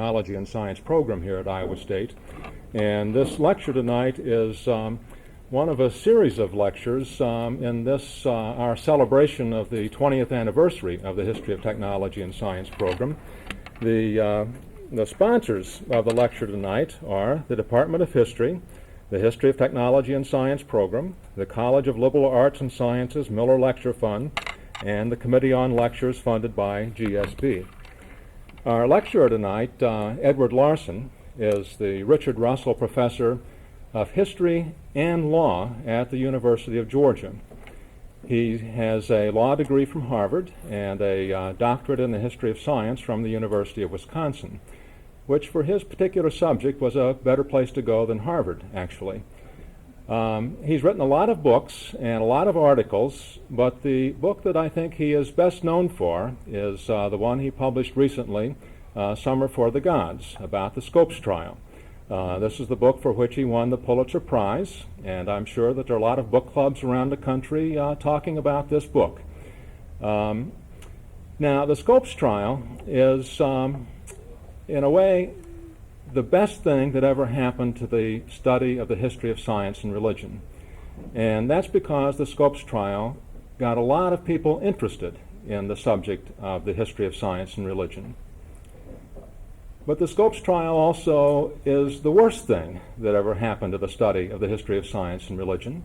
Technology and Science program here at Iowa State. And this lecture tonight is one of a series of lectures in this, our celebration of the 20th anniversary of the History of Technology and Science program. The sponsors of the lecture tonight are the Department of History, the History of Technology and Science program, the College of Liberal Arts and Sciences Miller Lecture Fund, and the Committee on Lectures funded by GSB. Our lecturer tonight, Edward Larson, is the Richard Russell Professor of History and Law at the University of Georgia. He has a law degree from Harvard and a doctorate in the history of science from the University of Wisconsin, which for his particular subject was a better place to go than Harvard, actually. He's written a lot of books and a lot of articles, but the book that I think he is best known for is the one he published recently, Summer for the Gods, about the Scopes trial. This is the book for which he won the Pulitzer Prize, and I'm sure that there are a lot of book clubs around the country talking about this book. Now, the Scopes trial is, in a way, the best thing that ever happened to the study of the history of science and religion. And that's because the Scopes trial got a lot of people interested in the subject of the history of science and religion. But the Scopes trial also is the worst thing that ever happened to the study of the history of science and religion.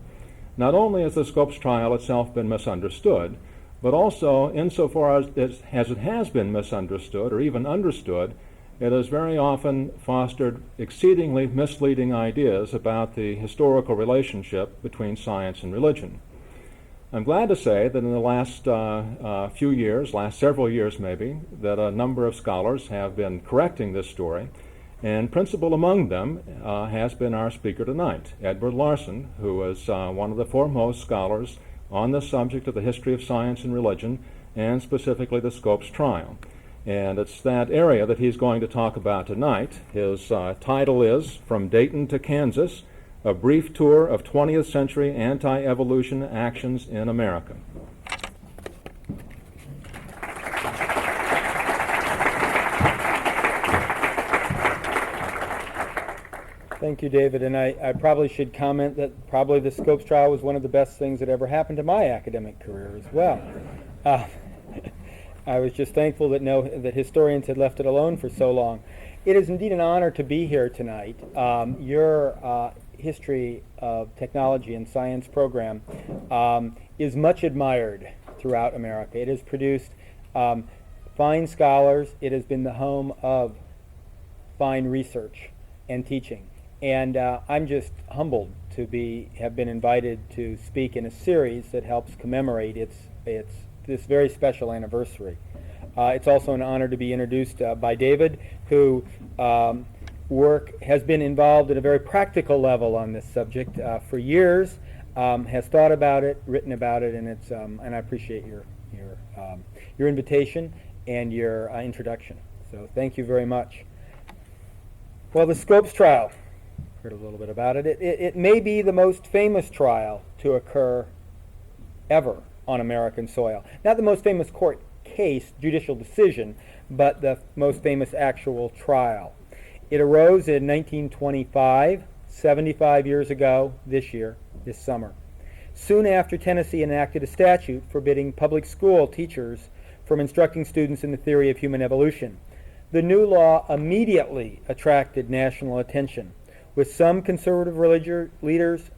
Not only has the Scopes trial itself been misunderstood, but also insofar as it has been misunderstood or even understood, it has very often fostered exceedingly misleading ideas about the historical relationship between science and religion. I'm glad to say that in the last few years, last several years maybe, that a number of scholars have been correcting this story, and principal among them has been our speaker tonight, Edward Larson, who is one of the foremost scholars on the subject of the history of science and religion, and specifically the Scopes trial. And it's that area that he's going to talk about tonight. His title is From Dayton to Kansas, A Brief Tour of 20th Century Anti-Evolution Actions in America. Thank you, David. And I probably should comment that probably the Scopes trial was one of the best things that ever happened to my academic career as well. I was just thankful that historians had left it alone for so long. It is indeed an honor to be here tonight. Your History of Technology and Science program is much admired throughout America. It has produced fine scholars. It has been the home of fine research and teaching. And I'm just humbled to have been invited to speak in a series that helps commemorate this very special anniversary. It's also an honor to be introduced by David, who has been involved at a very practical level on this subject for years, has thought about it, written about it, and and I appreciate your invitation and your introduction. So thank you very much. Well, the Scopes trial, heard a little bit about it. It may be the most famous trial to occur ever on American soil. Not the most famous court case, judicial decision, but the most famous actual trial. It arose in 1925, 75 years ago this summer. Soon after Tennessee enacted a statute forbidding public school teachers from instructing students in the theory of human evolution. The new law immediately attracted national attention, with some conservative religious leaders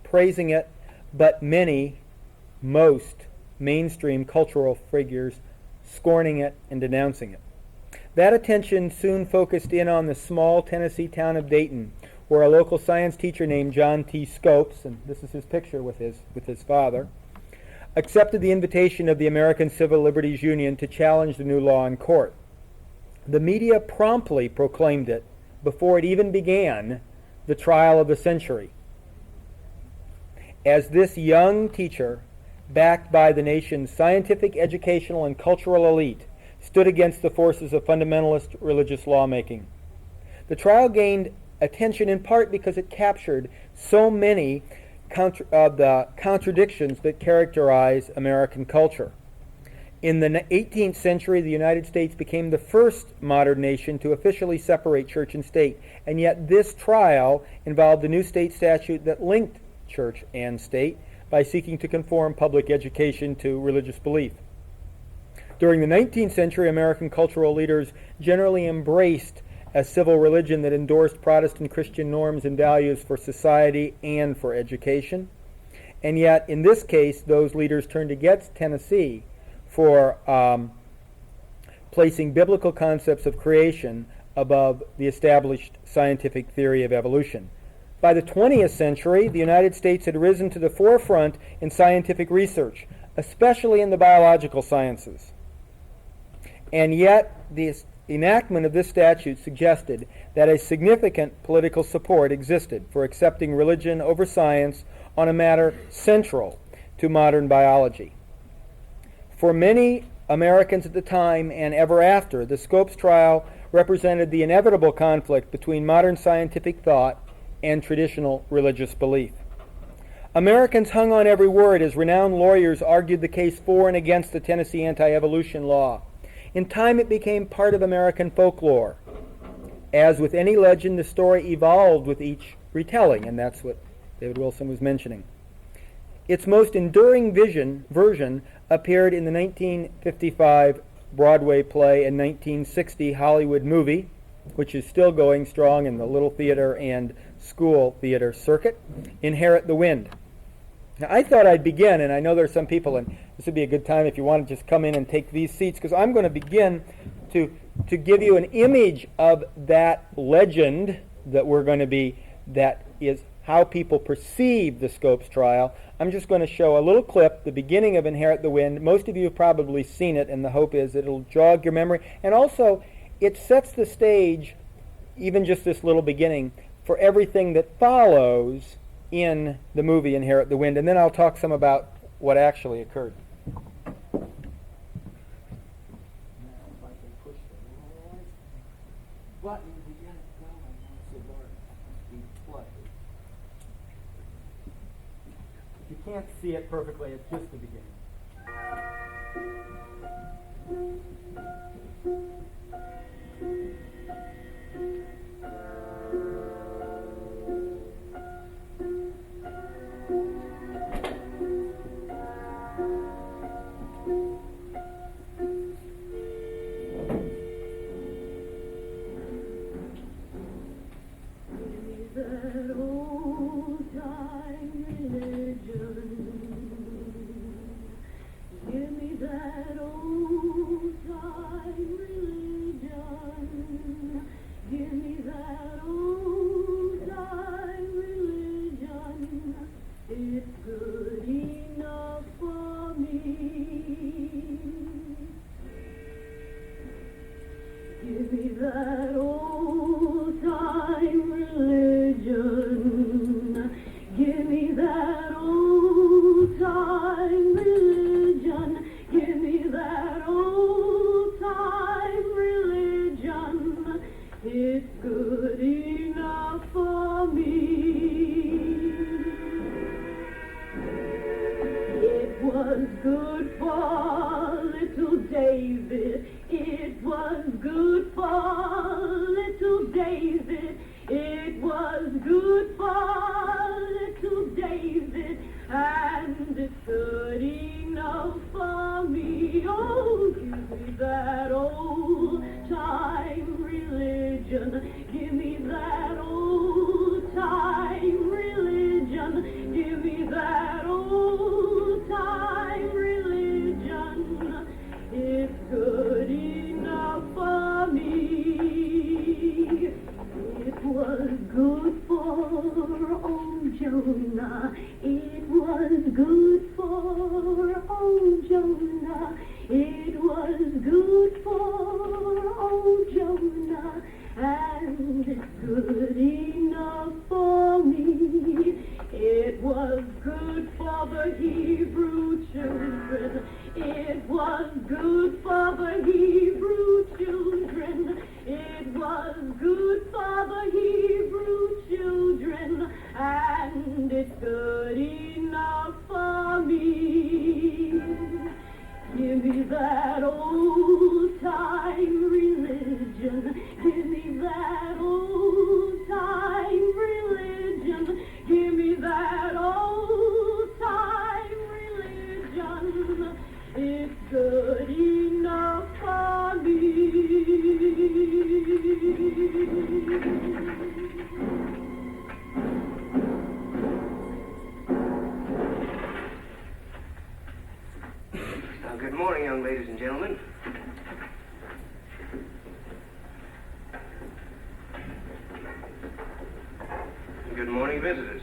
praising it, but most mainstream cultural figures scorning it and denouncing it. That attention soon focused in on the small Tennessee town of Dayton, where a local science teacher named John T. Scopes, and this is his picture with his father, accepted the invitation of the American Civil Liberties Union to challenge the new law in court. The media promptly proclaimed it, before it even began, the trial of the century. As this young teacher, backed by the nation's scientific, educational, and cultural elite, stood against the forces of fundamentalist religious lawmaking. The trial gained attention in part because it captured so many of the contradictions that characterize American culture. In the 18th century, the United States became the first modern nation to officially separate church and state, and yet this trial involved a new state statute that linked church and state by seeking to conform public education to religious belief. During the 19th century, American cultural leaders generally embraced a civil religion that endorsed Protestant Christian norms and values for society and for education. And yet, in this case, those leaders turned against Tennessee for placing biblical concepts of creation above the established scientific theory of evolution. By the 20th century, the United States had risen to the forefront in scientific research, especially in the biological sciences. And yet, the enactment of this statute suggested that a significant political support existed for accepting religion over science on a matter central to modern biology. For many Americans at the time and ever after, the Scopes trial represented the inevitable conflict between modern scientific thought and traditional religious belief. Americans hung on every word as renowned lawyers argued the case for and against the Tennessee anti-evolution law. In time, it became part of American folklore. As with any legend, the story evolved with each retelling, and that's what David Wilson was mentioning. Its most enduring version appeared in the 1955 Broadway play and 1960 Hollywood movie, which is still going strong in the Little Theater and School Theater circuit, Inherit the Wind. Now, I thought I'd begin, and I know there's some people, and this would be a good time if you want to just come in and take these seats, because I'm going to begin to give you an image of that legend that is how people perceive the Scopes trial. I'm just going to show a little clip, the beginning of Inherit the Wind. Most of you have probably seen it, and the hope is it'll jog your memory. And also, it sets the stage, even just this little beginning, for everything that follows in the movie Inherit the Wind. And then I'll talk some about what actually occurred. If you can't see it perfectly, it's just the beginning. That old-time religion. Give me that old-time religion. Give me that old-time religion. It's good enough for me. Give me that old-time religion. Give me that old-time religion. Give me that old-time religion. It's good enough for me. It was good for little David. It was good for little David. It was good for little David, and it's good enough for me. Oh, give me that old-time religion. Give me that old-time religion. Give me that old-time religion. It's good enough for me. It was good for old Jonah. It was good for old Jonah. It was good for old Jonah. And it's good enough for me. It was good for the Hebrew children. It was good for the Hebrew children. It was good for the Hebrew children. And it's good enough for me. Give me that old-time religion. Give me that old-time religion. Give me that old-time religion. It's good enough for me. Good morning, young ladies and gentlemen. Good morning, visitors.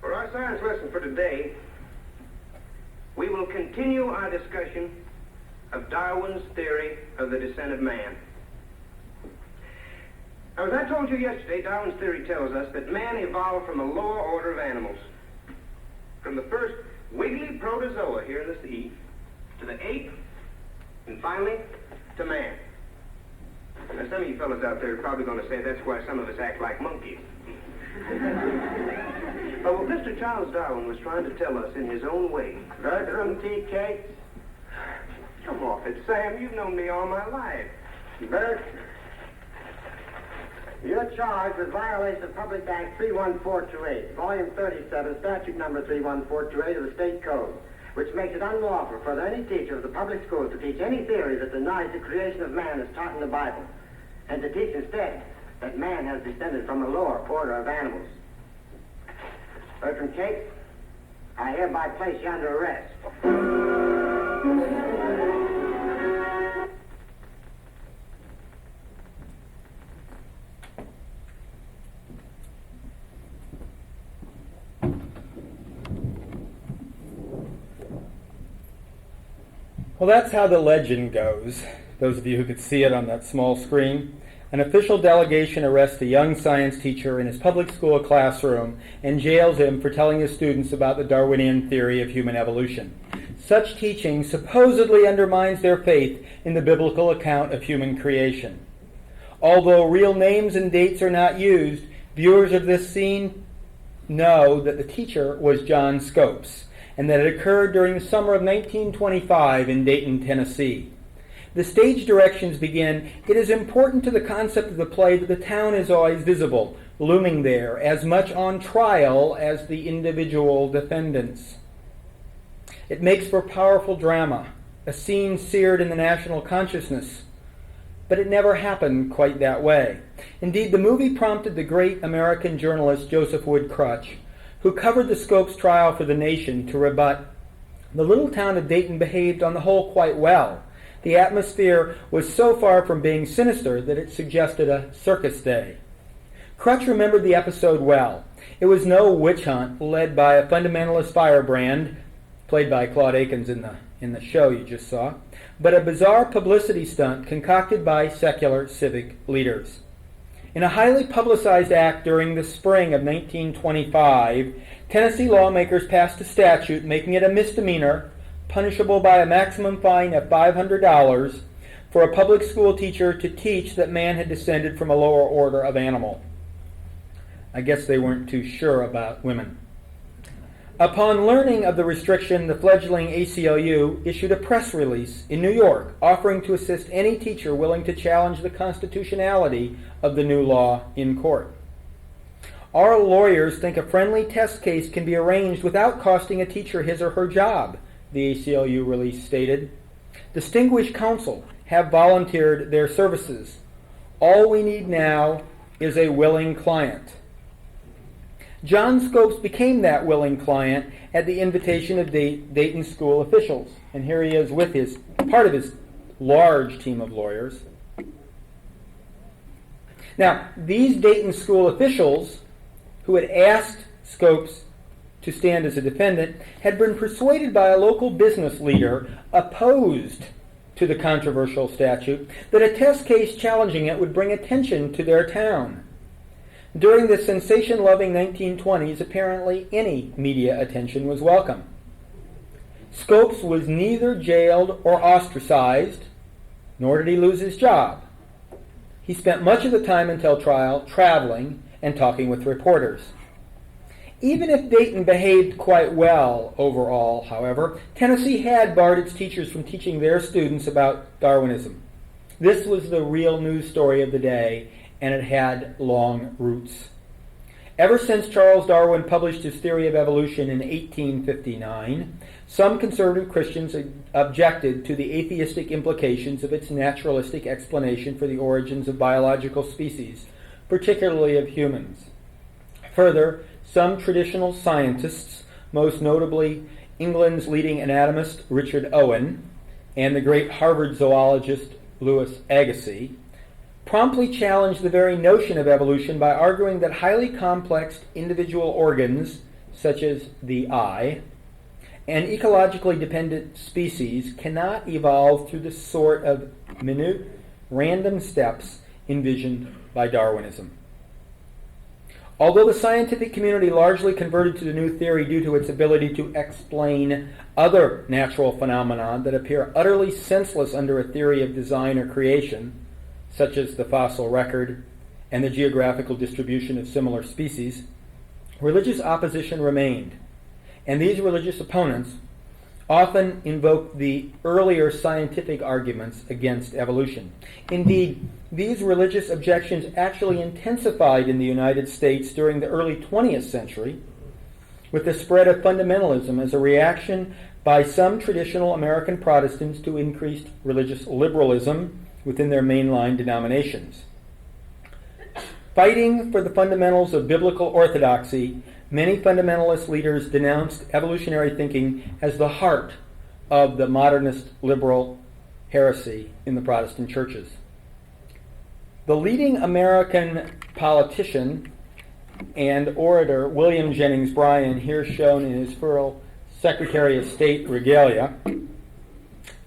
For our science lesson for today, we will continue our discussion of Darwin's theory of the descent of man. Now, as I told you yesterday, Darwin's theory tells us that man evolved from a lower order of animals. From the first wiggly protozoa here in the sea, to the ape, and finally, to man. Now, some of you fellows out there are probably going to say that's why some of us act like monkeys. But what Mr. Charles Darwin was trying to tell us in his own way... Bertram T. Cates? Come off it, Sam. You've known me all my life. Bert, you're charged with violation of Public Act 31428, Volume 37, Statute Number 31428 of the State Code, which makes it unlawful for any teacher of the public schools to teach any theory that denies the creation of man as taught in the Bible, and to teach instead that man has descended from a lower order of animals. Bertram Cates, I hereby place you under arrest. Well, that's how the legend goes. Those of you who could see it on that small screen. An official delegation arrests a young science teacher in his public school classroom and jails him for telling his students about the Darwinian theory of human evolution. Such teaching supposedly undermines their faith in the biblical account of human creation. Although real names and dates are not used, viewers of this scene know that the teacher was John Scopes, and that it occurred during the summer of 1925 in Dayton, Tennessee. The stage directions begin, "It is important to the concept of the play that the town is always visible, looming there, as much on trial as the individual defendants." It makes for powerful drama, a scene seared in the national consciousness. But it never happened quite that way. Indeed, the movie prompted the great American journalist Joseph Wood Crutch, who covered the Scopes trial for the Nation, to rebut, "The little town of Dayton behaved on the whole quite well. The atmosphere was so far from being sinister that it suggested a circus day." Crutch remembered the episode well. It was no witch hunt led by a fundamentalist firebrand, played by Claude Akins in the show you just saw, but a bizarre publicity stunt concocted by secular civic leaders. In a highly publicized act during the spring of 1925, Tennessee lawmakers passed a statute making it a misdemeanor, punishable by a maximum fine of $500, for a public school teacher to teach that man had descended from a lower order of animal. I guess they weren't too sure about women. Upon learning of the restriction, the fledgling ACLU issued a press release in New York offering to assist any teacher willing to challenge the constitutionality of the new law in court. "Our lawyers think a friendly test case can be arranged without costing a teacher his or her job," the ACLU release stated. "Distinguished counsel have volunteered their services. All we need now is a willing client." John Scopes became that willing client at the invitation of Dayton school officials. And here he is with part of his large team of lawyers. Now, these Dayton school officials, who had asked Scopes to stand as a defendant, had been persuaded by a local business leader opposed to the controversial statute that a test case challenging it would bring attention to their town. During the sensation-loving 1920s, apparently any media attention was welcome. Scopes was neither jailed or ostracized, nor did he lose his job. He spent much of the time until trial traveling and talking with reporters. Even if Dayton behaved quite well overall, however, Tennessee had barred its teachers from teaching their students about Darwinism. This was the real news story of the day, and it had long roots. Ever since Charles Darwin published his theory of evolution in 1859, some conservative Christians objected to the atheistic implications of its naturalistic explanation for the origins of biological species, particularly of humans. Further, some traditional scientists, most notably England's leading anatomist Richard Owen and the great Harvard zoologist Louis Agassiz, promptly challenged the very notion of evolution by arguing that highly complex individual organs, such as the eye, and ecologically dependent species cannot evolve through the sort of minute, random steps envisioned by Darwinism. Although the scientific community largely converted to the new theory due to its ability to explain other natural phenomena that appear utterly senseless under a theory of design or creation, such as the fossil record and the geographical distribution of similar species, religious opposition remained, and these religious opponents often invoked the earlier scientific arguments against evolution. Indeed, these religious objections actually intensified in the United States during the early 20th century with the spread of fundamentalism as a reaction by some traditional American Protestants to increased religious liberalism within their mainline denominations. Fighting for the fundamentals of biblical orthodoxy, many fundamentalist leaders denounced evolutionary thinking as the heart of the modernist liberal heresy in the Protestant churches. The leading American politician and orator William Jennings Bryan, here shown in his full Secretary of State regalia,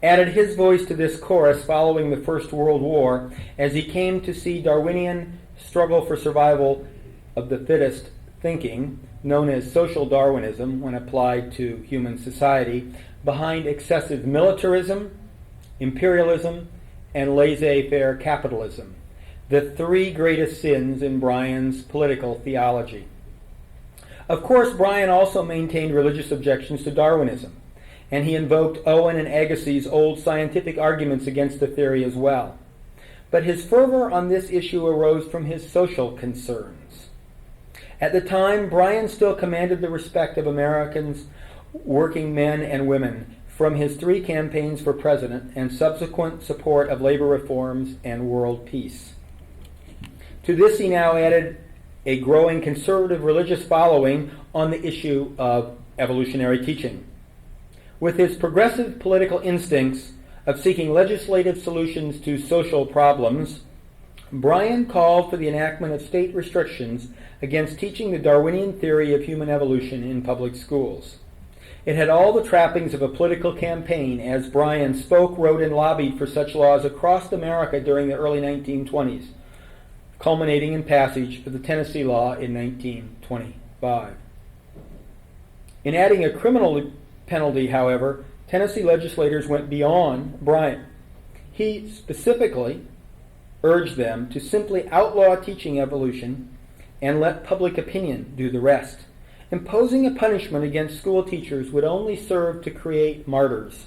added his voice to this chorus following the First World War as he came to see Darwinian struggle for survival of the fittest thinking, known as social Darwinism when applied to human society, behind excessive militarism, imperialism, and laissez-faire capitalism, the three greatest sins in Bryan's political theology. Of course, Bryan also maintained religious objections to Darwinism, and he invoked Owen and Agassiz's old scientific arguments against the theory as well. But his fervor on this issue arose from his social concerns. At the time, Bryan still commanded the respect of Americans, working men and women, from his 3 campaigns for president and subsequent support of labor reforms and world peace. To this he now added a growing conservative religious following on the issue of evolutionary teaching. With his progressive political instincts of seeking legislative solutions to social problems, Bryan called for the enactment of state restrictions against teaching the Darwinian theory of human evolution in public schools. It had all the trappings of a political campaign as Bryan spoke, wrote, and lobbied for such laws across America during the early 1920s, culminating in passage of the Tennessee Law in 1925. In adding a criminal penalty, however, Tennessee legislators went beyond Bryan. He specifically urged them to simply outlaw teaching evolution and let public opinion do the rest. Imposing a punishment against school teachers would only serve to create martyrs,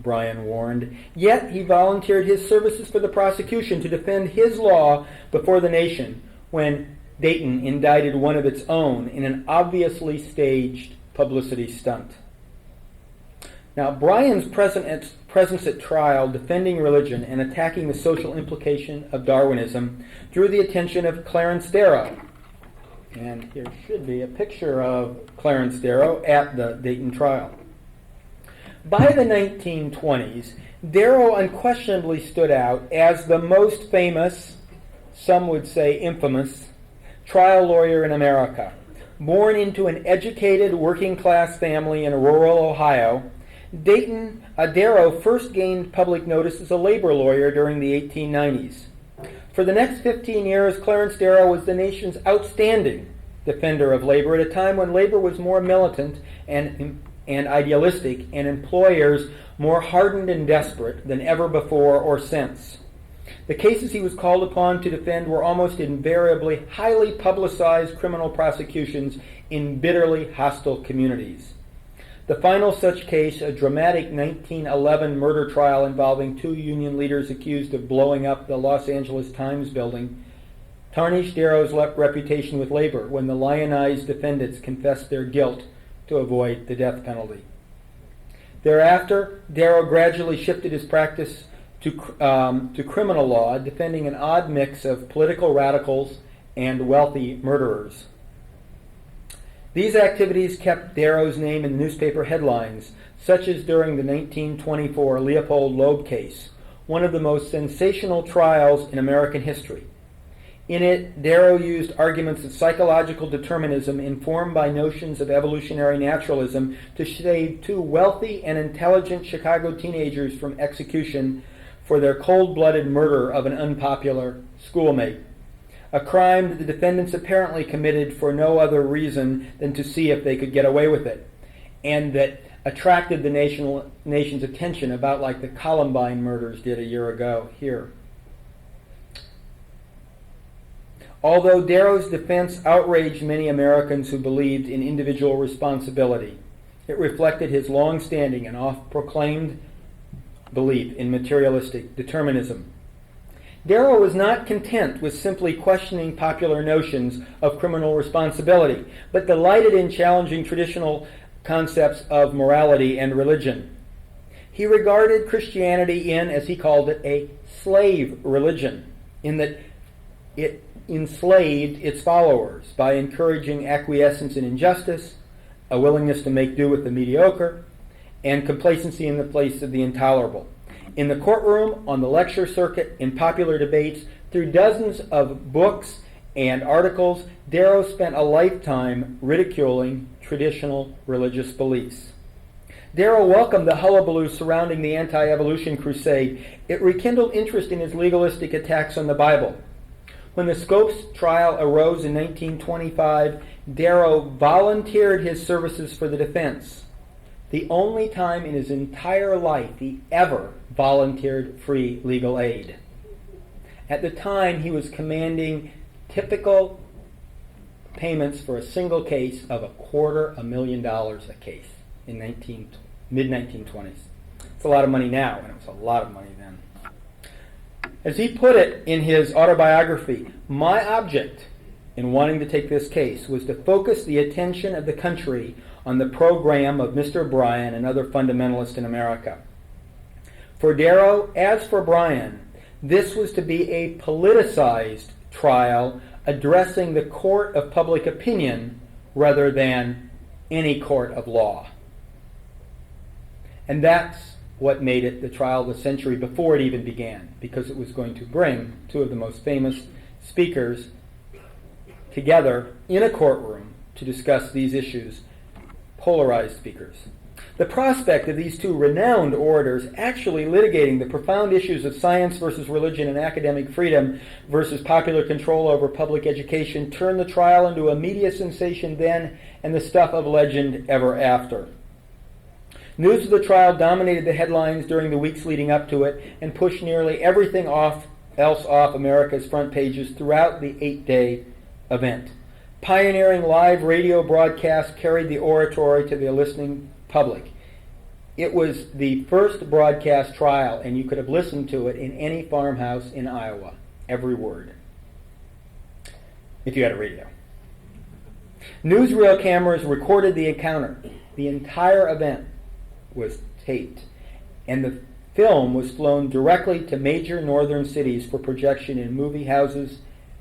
Bryan warned. Yet he volunteered his services for the prosecution to defend his law before the nation when Dayton indicted one of its own in an obviously staged publicity stunt. Now, Bryan's presence at trial defending religion and attacking the social implication of Darwinism drew the attention of Clarence Darrow. And here should be a picture of Clarence Darrow at the Dayton trial. By the 1920s, Darrow unquestionably stood out as the most famous, some would say infamous, trial lawyer in America. Born into an educated working-class family in rural Ohio, Darrow first gained public notice as a labor lawyer during the 1890s. For the next 15 years, Clarence Darrow was the nation's outstanding defender of labor at a time when labor was more militant and idealistic, and employers more hardened and desperate than ever before or since. The cases he was called upon to defend were almost invariably highly publicized criminal prosecutions in bitterly hostile communities. The final such case, a dramatic 1911 murder trial involving two union leaders accused of blowing up the Los Angeles Times building, tarnished Darrow's reputation with labor when the lionized defendants confessed their guilt to avoid the death penalty. Thereafter, Darrow gradually shifted his practice to criminal law, defending an odd mix of political radicals and wealthy murderers. These activities kept Darrow's name in newspaper headlines, such as during the 1924 Leopold Loeb case, one of the most sensational trials in American history. In it, Darrow used arguments of psychological determinism informed by notions of evolutionary naturalism to save two wealthy and intelligent Chicago teenagers from execution for their cold-blooded murder of an unpopular schoolmate, a crime that the defendants apparently committed for no other reason than to see if they could get away with it, and that attracted the nation's attention about like the Columbine murders did a year ago here. Although Darrow's defense outraged many Americans who believed in individual responsibility, it reflected his long-standing and oft-proclaimed belief in materialistic determinism. Darrow was not content with simply questioning popular notions of criminal responsibility, but delighted in challenging traditional concepts of morality and religion. He regarded Christianity in, as he called it, a slave religion, in that it enslaved its followers by encouraging acquiescence in injustice, a willingness to make do with the mediocre, and complacency in the place of the intolerable. In the courtroom, on the lecture circuit, in popular debates, through dozens of books and articles, Darrow spent a lifetime ridiculing traditional religious beliefs. Darrow welcomed the hullabaloo surrounding the anti-evolution crusade. It rekindled interest in his legalistic attacks on the Bible. When the Scopes trial arose in 1925, Darrow volunteered his services for the defense, the only time in his entire life he ever volunteered free legal aid. At the time, he was commanding typical payments for a single case of $250,000 a case in mid-1920s. It's a lot of money now, and it was a lot of money then. As he put it in his autobiography, my object in wanting to take this case was to focus the attention of the country on the program of Mr. Bryan and other fundamentalists in America. For Darrow, as for Bryan, this was to be a politicized trial addressing the court of public opinion rather than any court of law. And that's what made it the trial of the century before it even began, because it was going to bring two of the most famous speakers together in a courtroom to discuss these issues, polarized speakers. The prospect of these two renowned orators actually litigating the profound issues of science versus religion and academic freedom versus popular control over public education turned the trial into a media sensation then and the stuff of legend ever after. News of the trial dominated the headlines during the weeks leading up to it and pushed nearly everything else off America's front pages throughout the 8-day event. Pioneering live radio broadcasts carried the oratory to the listening public. It was the first broadcast trial, and you could have listened to it in any farmhouse in Iowa, every word, if you had a radio. Newsreel cameras recorded the encounter. The entire event was taped, and the film was flown directly to major northern cities for projection in movie houses.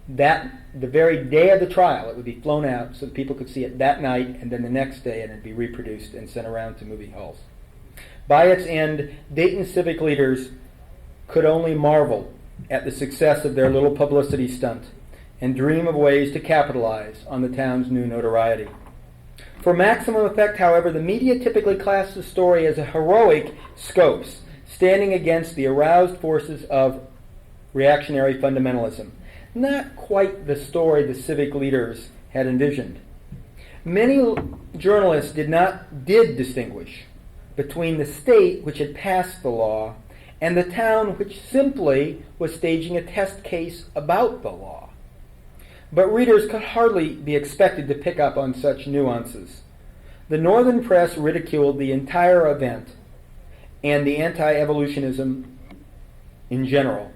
The very day of the trial, it would be flown out so that people could see it that night, and then the next day it would be reproduced and sent around to movie halls. By its end, Dayton civic leaders could only marvel at the success of their little publicity stunt and dream of ways to capitalize on the town's new notoriety. For maximum effect, however, the media typically classed the story as a heroic Scopes, standing against the aroused forces of reactionary fundamentalism. Not quite the story the civic leaders had envisioned. Many journalists did distinguish between the state, which had passed the law, and the town which simply was staging a test case about the law. But readers could hardly be expected to pick up on such nuances. The Northern press ridiculed the entire event and the anti-evolutionism in general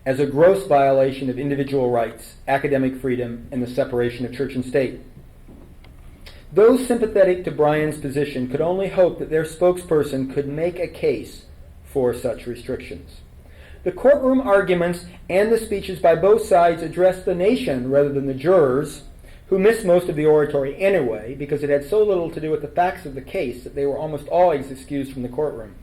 as a gross violation of individual rights, academic freedom, and the separation of church and state. Those sympathetic to Bryan's position could only hope that their spokesperson could make a case for such restrictions. The courtroom arguments and the speeches by both sides addressed the nation rather than the jurors, who missed most of the oratory anyway because it had so little to do with the facts of the case that they were almost always excused from the courtroom.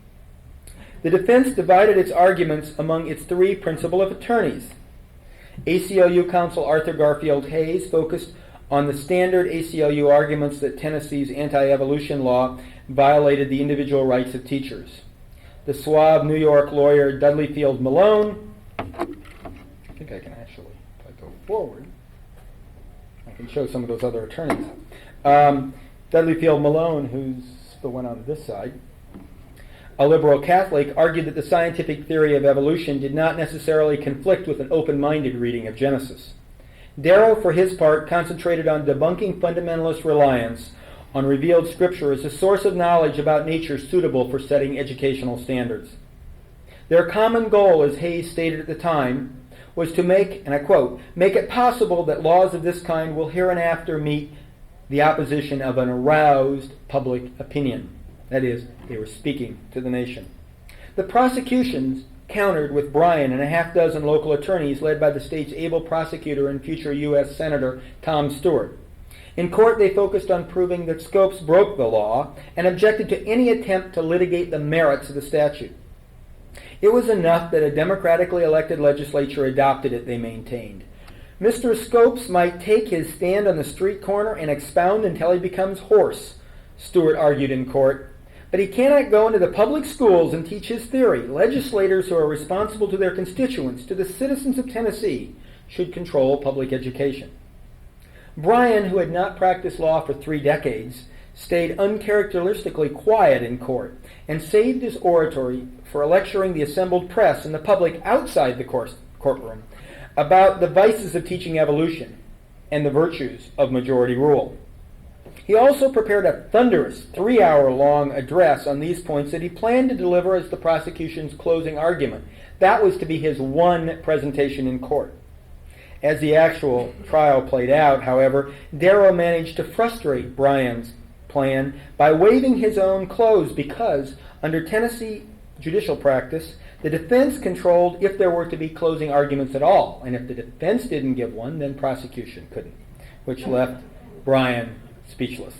The defense divided its arguments among its three principal attorneys. ACLU counsel Arthur Garfield Hayes focused on the standard ACLU arguments that Tennessee's anti-evolution law violated the individual rights of teachers. The suave New York lawyer Dudley Field Malone, I think I can actually, if I go forward, I can show some of those other attorneys. Dudley Field Malone, who's the one on this side, a liberal Catholic, argued that the scientific theory of evolution did not necessarily conflict with an open-minded reading of Genesis. Darrow, for his part, concentrated on debunking fundamentalist reliance on revealed scripture as a source of knowledge about nature suitable for setting educational standards. Their common goal, as Hayes stated at the time, was to make, and I quote, make it possible that laws of this kind will hereinafter meet the opposition of an aroused public opinion. That is, they were speaking to the nation. The prosecutions countered with Bryan and a half dozen local attorneys led by the state's able prosecutor and future U.S. Senator Tom Stewart. In court, they focused on proving that Scopes broke the law and objected to any attempt to litigate the merits of the statute. It was enough that a democratically elected legislature adopted it, they maintained. Mr. Scopes might take his stand on the street corner and expound until he becomes hoarse, Stewart argued in court, but he cannot go into the public schools and teach his theory. Legislators who are responsible to their constituents, to the citizens of Tennessee, should control public education. Bryan, who had not practiced law for 3 decades, stayed uncharacteristically quiet in court and saved his oratory for lecturing the assembled press and the public outside the courtroom about the vices of teaching evolution and the virtues of majority rule. He also prepared a thunderous 3-hour-long address on these points that he planned to deliver as the prosecution's closing argument. That was to be his one presentation in court. As the actual trial played out, however, Darrow managed to frustrate Bryan's plan by waiving his own close because, under Tennessee judicial practice, the defense controlled if there were to be closing arguments at all, and if the defense didn't give one, then prosecution couldn't, which left Bryan speechless.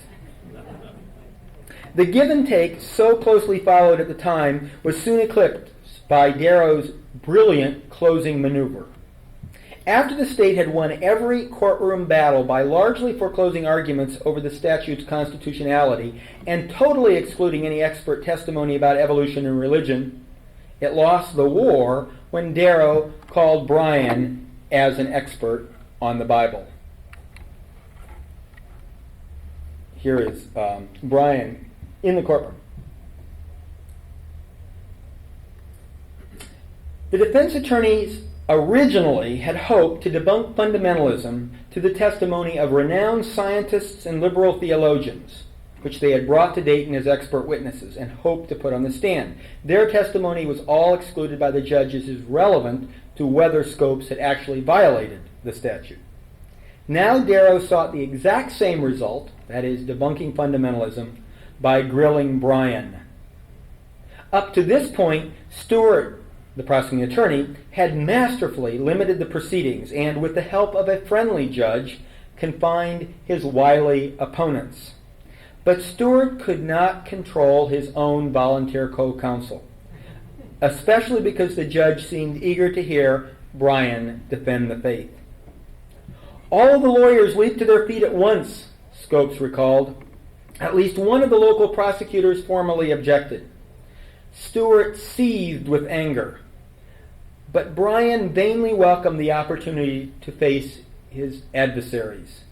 The give and take, so closely followed at the time, was soon eclipsed by Darrow's brilliant closing maneuver. After the state had won every courtroom battle by largely foreclosing arguments over the statute's constitutionality and totally excluding any expert testimony about evolution and religion, it lost the war when Darrow called Bryan as an expert on the Bible. Here is Bryan in the courtroom. The defense attorneys originally had hoped to debunk fundamentalism to the testimony of renowned scientists and liberal theologians, which they had brought to Dayton as expert witnesses and hoped to put on the stand. Their testimony was all excluded by the judges as relevant to whether Scopes had actually violated the statute. Now Darrow sought the exact same result, that is, debunking fundamentalism, by grilling Bryan. Up to this point, Stewart, the prosecuting attorney, had masterfully limited the proceedings and, with the help of a friendly judge, confined his wily opponents. But Stewart could not control his own volunteer co-counsel, especially because the judge seemed eager to hear Bryan defend the faith. All the lawyers leaped to their feet at once, Scopes recalled. At least one of the local prosecutors formally objected. Stewart seethed with anger, but Bryan vainly welcomed the opportunity to face his adversaries.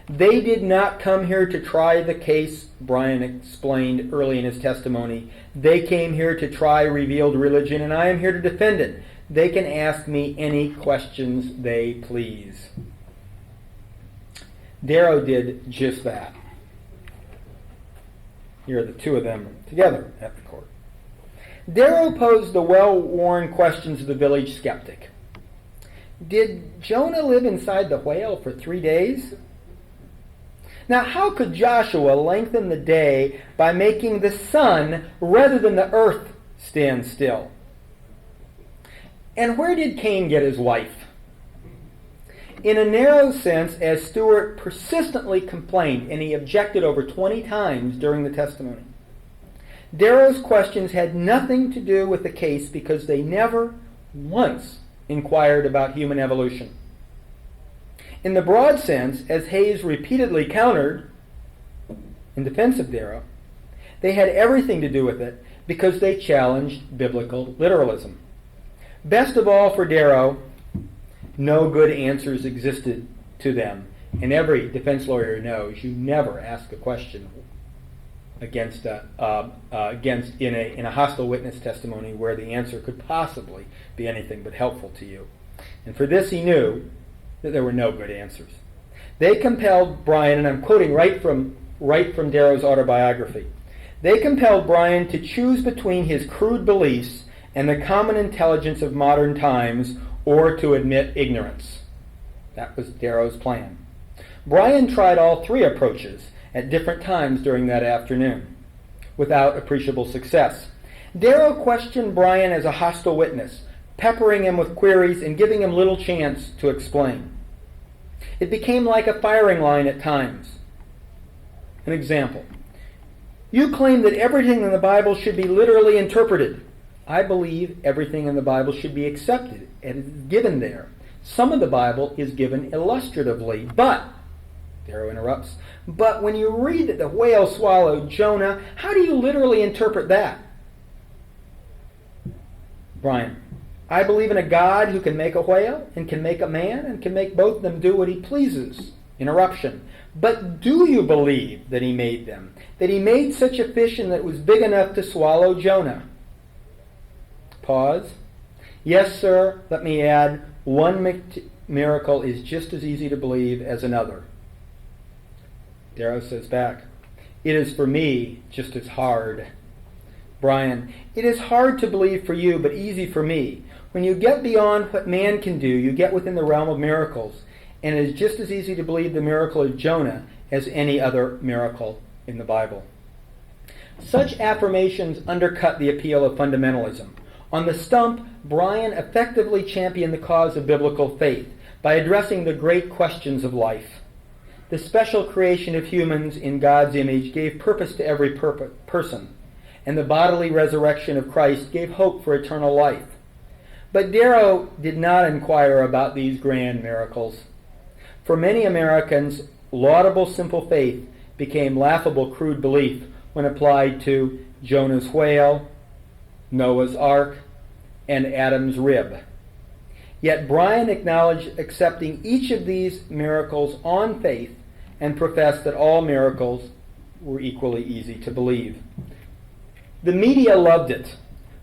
They did not come here to try the case, Brian explained early in his testimony. They came here to try revealed religion, and I am here to defend it. They can ask me any questions they please. Darrow did just that. Here are the two of them together at the court. Darrow posed the well-worn questions of the village skeptic. Did Jonah live inside the whale for 3 days? Now, how could Joshua lengthen the day by making the sun rather than the earth stand still? And where did Cain get his wife? In a narrow sense, as Stewart persistently complained, and he objected over 20 times during the testimony, Darrow's questions had nothing to do with the case because they never once inquired about human evolution. In the broad sense, as Hayes repeatedly countered in defense of Darrow, they had everything to do with it because they challenged biblical literalism. Best of all for Darrow, no good answers existed to them. And every defense lawyer knows you never ask a question against in a hostile witness testimony where the answer could possibly be anything but helpful to you. And for this he knew that there were no good answers. They compelled Brian, and I'm quoting right from Darrow's autobiography, they compelled Brian to choose between his crude beliefs and the common intelligence of modern times, or to admit ignorance. That was Darrow's plan. Brian tried all three approaches at different times during that afternoon, without appreciable success. Darrow questioned Brian as a hostile witness, peppering him with queries and giving him little chance to explain. It became like a firing line at times. An example. You claim that everything in the Bible should be literally interpreted. I believe everything in the Bible should be accepted and is given there. Some of the Bible is given illustratively, but, Darrow interrupts, but when you read that the whale swallowed Jonah, how do you literally interpret that? Brian, I believe in a God who can make a whale and can make a man and can make both of them do what he pleases. Interruption. But do you believe that he made them? That he made such a fish and that it was big enough to swallow Jonah? Pause. Yes, sir, let me add, one miracle is just as easy to believe as another. Darrow says back, it is for me just as hard. Brian, it is hard to believe for you, but easy for me. When you get beyond what man can do, you get within the realm of miracles, and it is just as easy to believe the miracle of Jonah as any other miracle in the Bible. Such affirmations undercut the appeal of fundamentalism. On the stump, Brian effectively championed the cause of biblical faith by addressing the great questions of life. The special creation of humans in God's image gave purpose to every person, and the bodily resurrection of Christ gave hope for eternal life. But Darrow did not inquire about these grand miracles. For many Americans, laudable simple faith became laughable crude belief when applied to Jonah's whale, Noah's ark, and Adam's rib. Yet Brian acknowledged accepting each of these miracles on faith and professed that all miracles were equally easy to believe. The media loved it.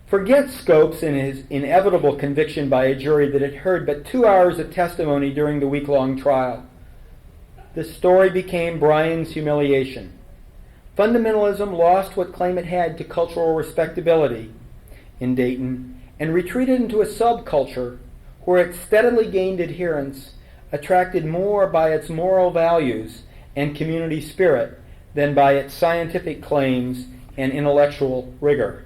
Forget Scopes and his inevitable conviction by a jury that had heard but 2 hours of testimony during the week-long trial. The story became Brian's humiliation. Fundamentalism lost what claim it had to cultural respectability in Dayton and retreated into a subculture where it steadily gained adherents, attracted more by its moral values and community spirit than by its scientific claims and intellectual rigor.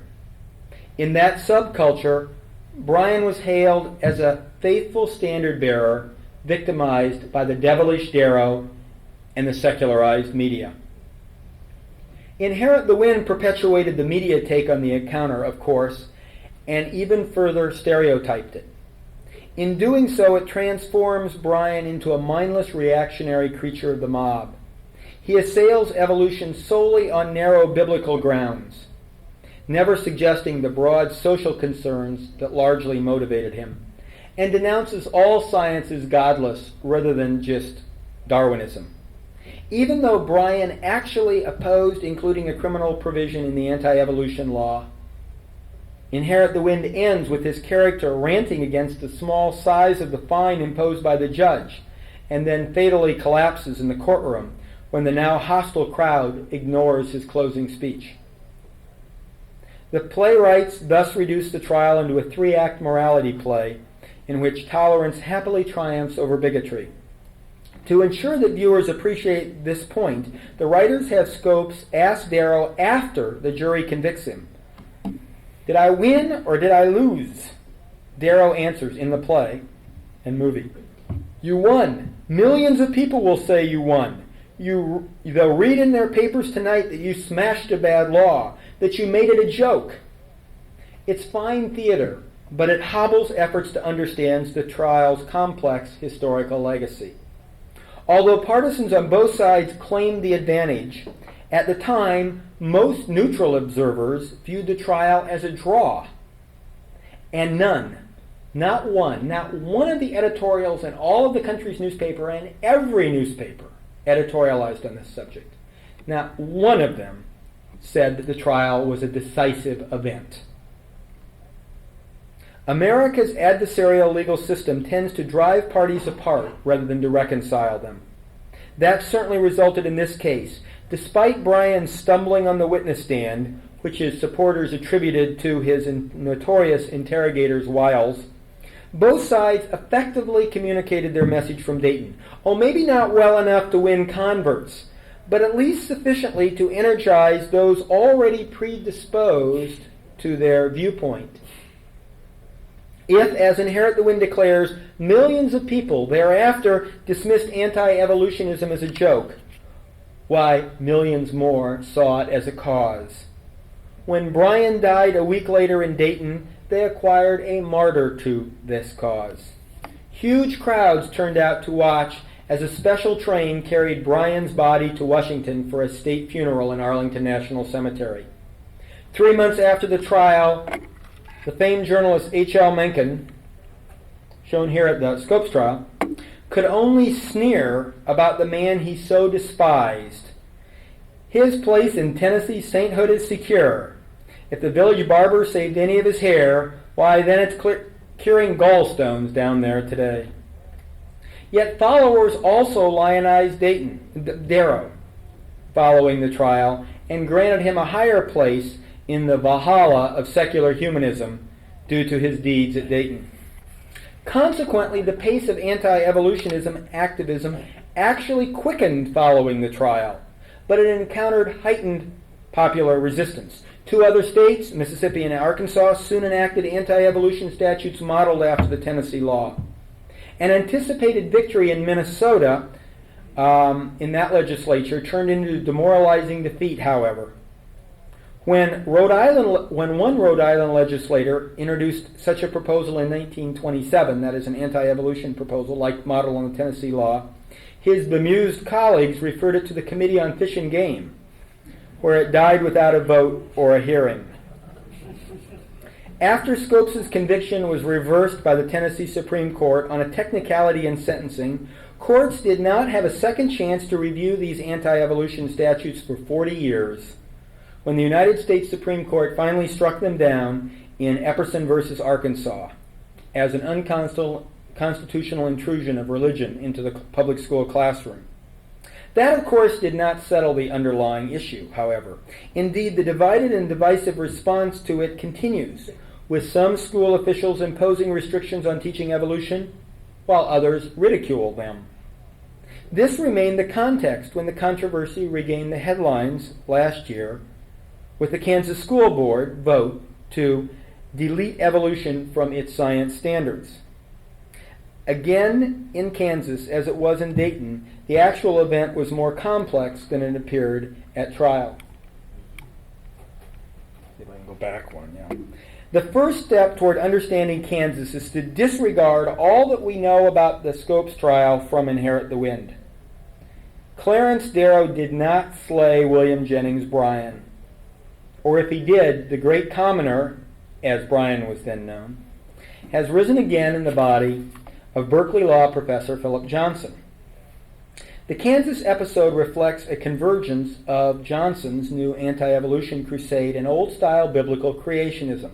In that subculture, Brian was hailed as a faithful standard bearer, victimized by the devilish Darrow and the secularized media. Inherit the Wind perpetuated the media take on the encounter, of course, and even further stereotyped it. In doing so, it transforms Brian into a mindless reactionary creature of the mob. He assails evolution solely on narrow biblical grounds, never suggesting the broad social concerns that largely motivated him, and denounces all science as godless rather than just Darwinism. Even though Bryan actually opposed including a criminal provision in the anti-evolution law, Inherit the Wind ends with his character ranting against the small size of the fine imposed by the judge, and then fatally collapses in the courtroom when the now hostile crowd ignores his closing speech. The playwrights thus reduce the trial into a 3-act morality play in which tolerance happily triumphs over bigotry. To ensure that viewers appreciate this point, the writers have Scopes ask Darrow after the jury convicts him, "Did I win or did I lose?" Darrow answers in the play and movie, "You won. Millions of people will say you won. They'll read in their papers tonight that you smashed a bad law, that you made it a joke." It's fine theater, but it hobbles efforts to understand the trial's complex historical legacy. Although partisans on both sides claimed the advantage, at the time, most neutral observers viewed the trial as a draw. And not one of the editorials in all of the country's newspaper, and every newspaper editorialized on this subject, not one of them said that the trial was a decisive event. America's adversarial legal system tends to drive parties apart rather than to reconcile them. That certainly resulted in this case. Despite Bryan's stumbling on the witness stand, which his supporters attributed to his notorious interrogator's wiles, both sides effectively communicated their message from Dayton. Oh, maybe not well enough to win converts, but at least sufficiently to energize those already predisposed to their viewpoint. If, as Inherit the Wind declares, millions of people thereafter dismissed anti-evolutionism as a joke, why, millions more saw it as a cause. When Bryan died a week later in Dayton, they acquired a martyr to this cause. Huge crowds turned out to watch as a special train carried Bryan's body to Washington for a state funeral in Arlington National Cemetery. 3 months after the trial, the famed journalist H.L. Mencken, shown here at the Scopes trial, could only sneer about the man he so despised. His place in Tennessee sainthood is secure. If the village barber saved any of his hair, why, then it's curing gallstones down there today. Yet followers also lionized Darrow following the trial and granted him a higher place in the Valhalla of secular humanism due to his deeds at Dayton. Consequently, the pace of anti-evolutionism activism actually quickened following the trial, but it encountered heightened popular resistance. 2 other states, Mississippi and Arkansas, soon enacted anti-evolution statutes modeled after the Tennessee law. An anticipated victory in Minnesota in that legislature turned into demoralizing defeat, however. When one Rhode Island legislator introduced such a proposal in 1927, that is an anti-evolution proposal like model on the Tennessee law, his bemused colleagues referred it to the Committee on Fish and Game, where it died without a vote or a hearing. After Scopes' conviction was reversed by the Tennessee Supreme Court on a technicality in sentencing, courts did not have a second chance to review these anti-evolution statutes for 40 years. When the United States Supreme Court finally struck them down in Epperson versus Arkansas as an unconstitutional intrusion of religion into the public school classroom. That, of course, did not settle the underlying issue, however. Indeed, the divided and divisive response to it continues, with some school officials imposing restrictions on teaching evolution, while others ridicule them. This remained the context when the controversy regained the headlines last year with the Kansas School Board vote to delete evolution from its science standards. Again, in Kansas, as it was in Dayton, the actual event was more complex than it appeared at trial. If I can go back one, yeah. The first step toward understanding Kansas is to disregard all that we know about the Scopes trial from Inherit the Wind. Clarence Darrow did not slay William Jennings Bryan. Or if he did, the great commoner, as Bryan was then known, has risen again in the body of Berkeley law professor Philip Johnson. The Kansas episode reflects a convergence of Johnson's new anti-evolution crusade and old-style biblical creationism.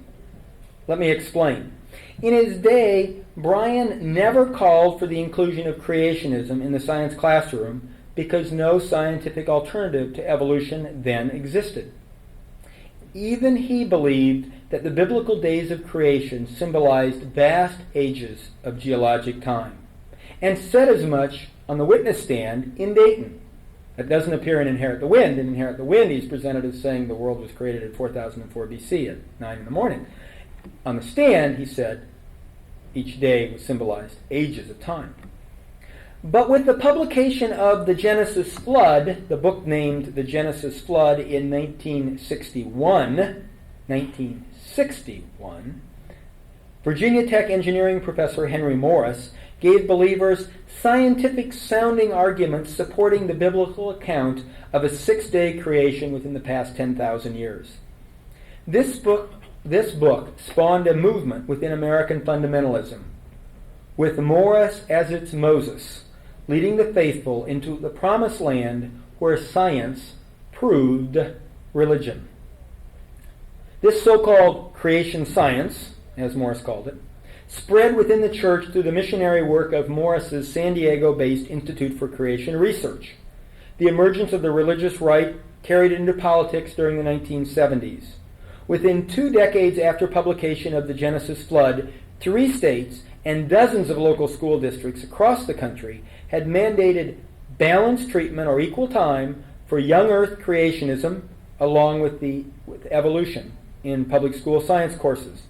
Let me explain. In his day, Bryan never called for the inclusion of creationism in the science classroom because no scientific alternative to evolution then existed. Even he believed that the biblical days of creation symbolized vast ages of geologic time, and said as much on the witness stand in Dayton. That doesn't appear in Inherit the Wind. In Inherit the Wind, he's presented as saying the world was created at 4004 BC at 9 in the morning. On the stand, he said each day symbolized ages of time. But with the publication of The Genesis Flood, the book named The Genesis Flood in 1961, Virginia Tech engineering professor Henry Morris gave believers scientific-sounding arguments supporting the biblical account of a six-day creation within the past 10,000 years. This book spawned a movement within American fundamentalism, with Morris as its Moses, leading the faithful into the promised land where science proved religion. This so-called creation science, as Morris called it, spread within the church through the missionary work of Morris's San Diego-based Institute for Creation Research. The emergence of the religious right carried it into politics during the 1970s. Within 2 decades after publication of the Genesis Flood, 3 states and dozens of local school districts across the country had mandated balanced treatment or equal time for young earth creationism along with evolution in public school science courses.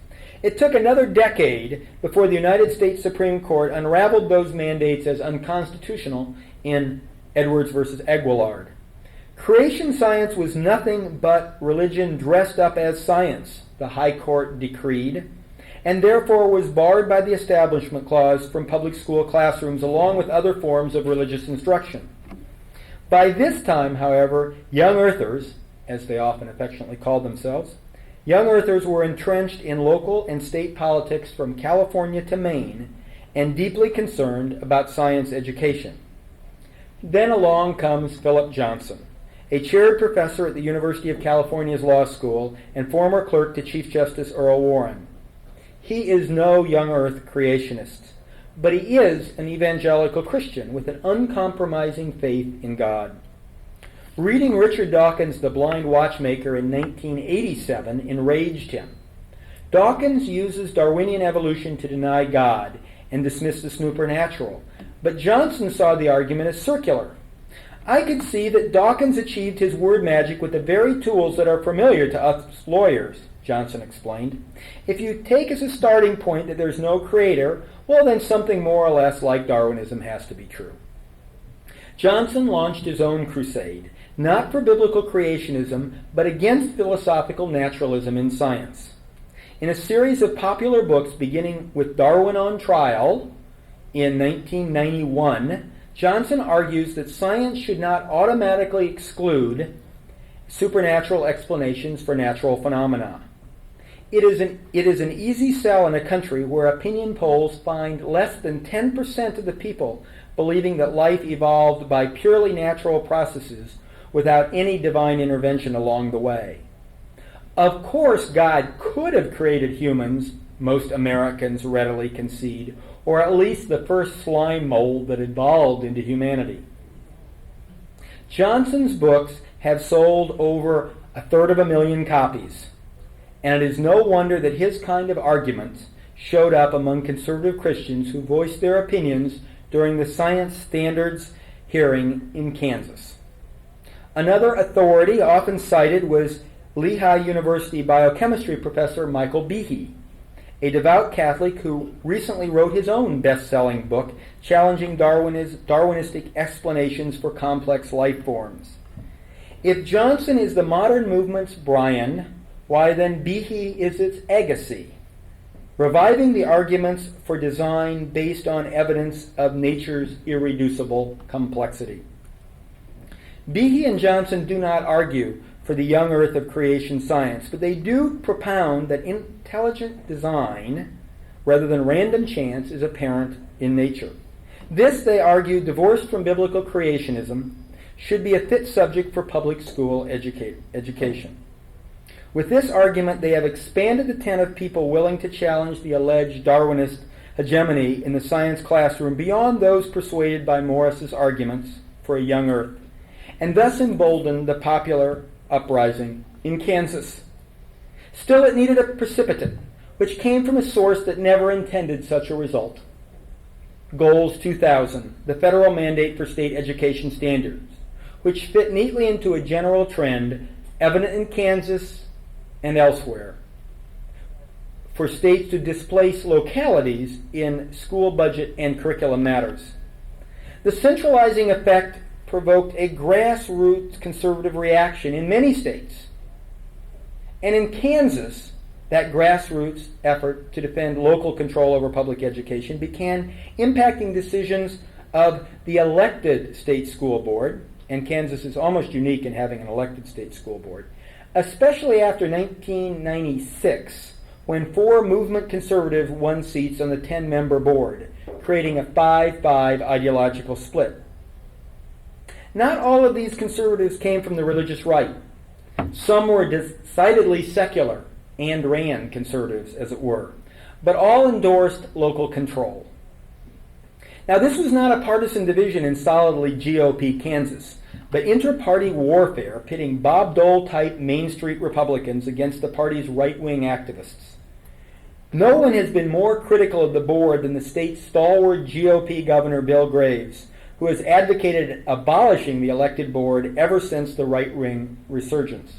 It took another decade before the United States Supreme Court unraveled those mandates as unconstitutional in Edwards versus Aguillard. Creation science was nothing but religion dressed up as science, the High Court decreed, and therefore was barred by the Establishment Clause from public school classrooms along with other forms of religious instruction. By this time, however, young earthers, as they often affectionately called themselves, young earthers were entrenched in local and state politics from California to Maine and deeply concerned about science education. Then along comes Philip Johnson, a chaired professor at the University of California's Law School and former clerk to Chief Justice Earl Warren. He is no young earth creationist, but he is an evangelical Christian with an uncompromising faith in God. Reading Richard Dawkins' The Blind Watchmaker in 1987 enraged him. Dawkins uses Darwinian evolution to deny God and dismiss the supernatural, but Johnson saw the argument as circular. I could see that Dawkins achieved his word magic with the very tools that are familiar to us lawyers, Johnson explained. If you take as a starting point that there's no creator, well then something more or less like Darwinism has to be true. Johnson launched his own crusade, not for biblical creationism, but against philosophical naturalism in science. In a series of popular books beginning with Darwin on Trial in 1991, Johnson argues that science should not automatically exclude supernatural explanations for natural phenomena. It is an easy sell in a country where opinion polls find less than 10% of the people believing that life evolved by purely natural processes without any divine intervention along the way. Of course, God could have created humans, most Americans readily concede, or at least the first slime mold that evolved into humanity. Johnson's books have sold over 250,000 copies, and it is no wonder that his kind of arguments showed up among conservative Christians who voiced their opinions during the Science Standards hearing in Kansas. Another authority often cited was Lehigh University biochemistry professor Michael Behe, a devout Catholic who recently wrote his own best-selling book challenging Darwinistic explanations for complex life forms. If Johnson is the modern movement's Bryan, why then Behe is its Agassi, reviving the arguments for design based on evidence of nature's irreducible complexity. Behe and Johnson do not argue for the young earth of creation science, but they do propound that intelligent design, rather than random chance, is apparent in nature. This, they argue, divorced from biblical creationism, should be a fit subject for public school education. With this argument, they have expanded the tent of people willing to challenge the alleged Darwinist hegemony in the science classroom beyond those persuaded by Morris's arguments for a young Earth, and thus emboldened the popular uprising in Kansas. Still, it needed a precipitant, which came from a source that never intended such a result. Goals 2000, the federal mandate for state education standards, which fit neatly into a general trend evident in Kansas and elsewhere, for states to displace localities in school budget and curriculum matters. The centralizing effect provoked a grassroots conservative reaction in many states. And in Kansas, that grassroots effort to defend local control over public education began impacting decisions of the elected state school board, and Kansas is almost unique in having an elected state school board, especially after 1996, when 4 movement conservatives won seats on the 10-member board, creating a 5-5 ideological split. Not all of these conservatives came from the religious right. Some were decidedly secular and ran conservatives, as it were, but all endorsed local control. Now, this was not a partisan division in solidly GOP Kansas, but inter-party warfare pitting Bob Dole-type Main Street Republicans against the party's right-wing activists. No one has been more critical of the board than the state's stalwart GOP Governor Bill Graves, who has advocated abolishing the elected board ever since the right-wing resurgence.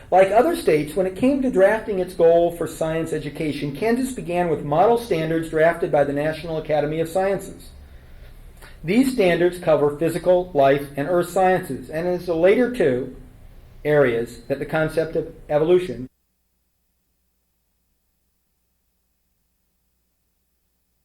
Like other states, when it came to drafting its goal for science education, Kansas began with model standards drafted by the National Academy of Sciences. These standards cover physical, life, and earth sciences, and it is the later two areas that the concept of evolution